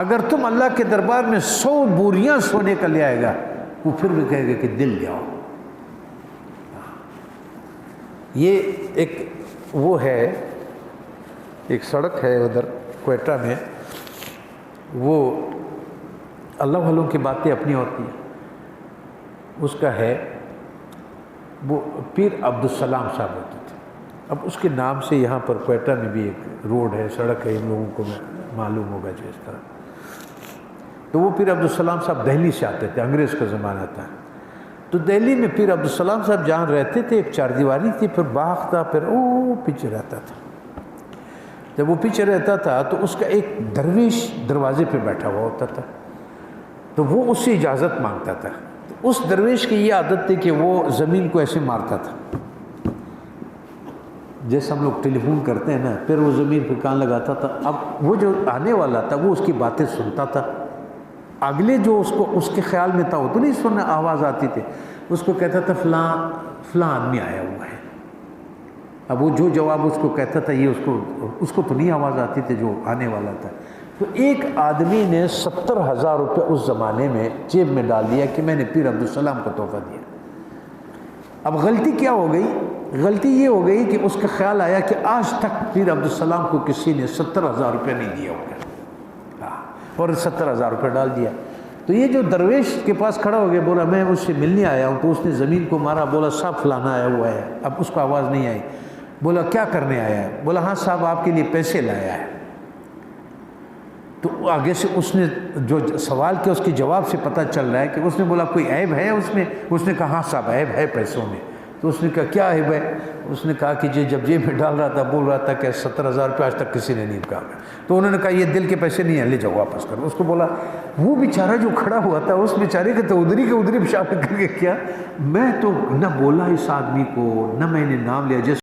اگر تم اللہ کے دربار میں 100 بوریاں سونے کا لے آئے گا، وہ پھر بھی کہے گا کہ دل لے آؤ۔ یہ ایک وہ ہے، ایک سڑک ہے ادھر کوئٹہ میں، وہ اللہ والوں کی باتیں اپنی ہوتی ہیں، اس کا ہے، وہ پیر عبدالسلام صاحب ہوتے تھے۔ اب اس کے نام سے یہاں پر کوئٹہ میں بھی ایک روڈ ہے، سڑک ہے، ان لوگوں کو معلوم ہوگا جو اس طرح۔ تو وہ پیر عبدالسلام صاحب دہلی سے آتے تھے، انگریز کا زمانہ تھا۔ تو دہلی میں پیر عبدالسلام صاحب جہاں رہتے تھے ایک چاردیواری تھی، پھر باغ تھا، پھر پیچھے رہتا تھا۔ جب وہ پیچھے رہتا تھا تو اس کا ایک درویش دروازے پہ بیٹھا ہوا ہوتا تھا، تو وہ اس سے اجازت مانگتا تھا۔ اس درویش کی یہ عادت تھی کہ وہ زمین کو ایسے مارتا تھا، جیسے ہم لوگ ٹیلی فون کرتے ہیں نا، پھر وہ زمین پہ کان لگاتا تھا۔ اب وہ جو آنے والا تھا وہ اس کی باتیں سنتا تھا، اگلے جو اس کے خیال میں تھا وہ تو نہیں سننا، آواز آتی تھی، اس کو کہتا تھا فلاں آدمی آیا ہوا ہے۔ اب وہ جو جواب اس کو کہتا تھا یہ اس کو تو نہیں آواز آتی تھی جو آنے والا تھا۔ تو ایک آدمی نے 70,000 روپے اس زمانے میں جیب میں ڈال دیا کہ میں نے پیر عبدالسلام کو تحفہ دیا۔ اب غلطی کیا ہو گئی؟ غلطی یہ ہو گئی کہ اس کا خیال آیا کہ آج تک پیر عبدالسلام کو کسی نے 70,000 روپے نہیں دیا ہوگا، اور 70,000 روپے ڈال دیا۔ تو یہ جو درویش کے پاس کھڑا ہو گیا، بولا میں اس سے ملنے آیا ہوں، تو اس نے زمین کو مارا، بولا صاحب فلانا آیا ہوا ہے۔ اب اس کو آواز نہیں آئی، بولا کیا کرنے آیا ہے؟ بولا ہاں صاحب آپ کے لیے پیسے لایا ہے۔ تو آگے سے اس نے جو سوال کیا اس کے جواب سے پتہ چل رہا ہے کہ اس نے بولا کوئی عیب ہے اس میں؟ اس نے کہا ہاں صاحب عیب ہے پیسوں میں۔ تو اس نے کہا کیا عیب ہے؟ اس نے کہا کہ جب جیب میں ڈال رہا تھا بول رہا تھا کہ 70,000 روپے آج تک کسی نے نہیں کہا۔ تو انہوں نے کہا یہ دل کے پیسے نہیں ہیں، لے جاؤ واپس کرو۔ اس کو بولا وہ بیچارہ جو کھڑا ہوا تھا اس بیچارے کے تو ادھری پیشاب کر کے کیا، میں تو نہ بولا اس آدمی کو، نہ میں نے نام لیا، جیسے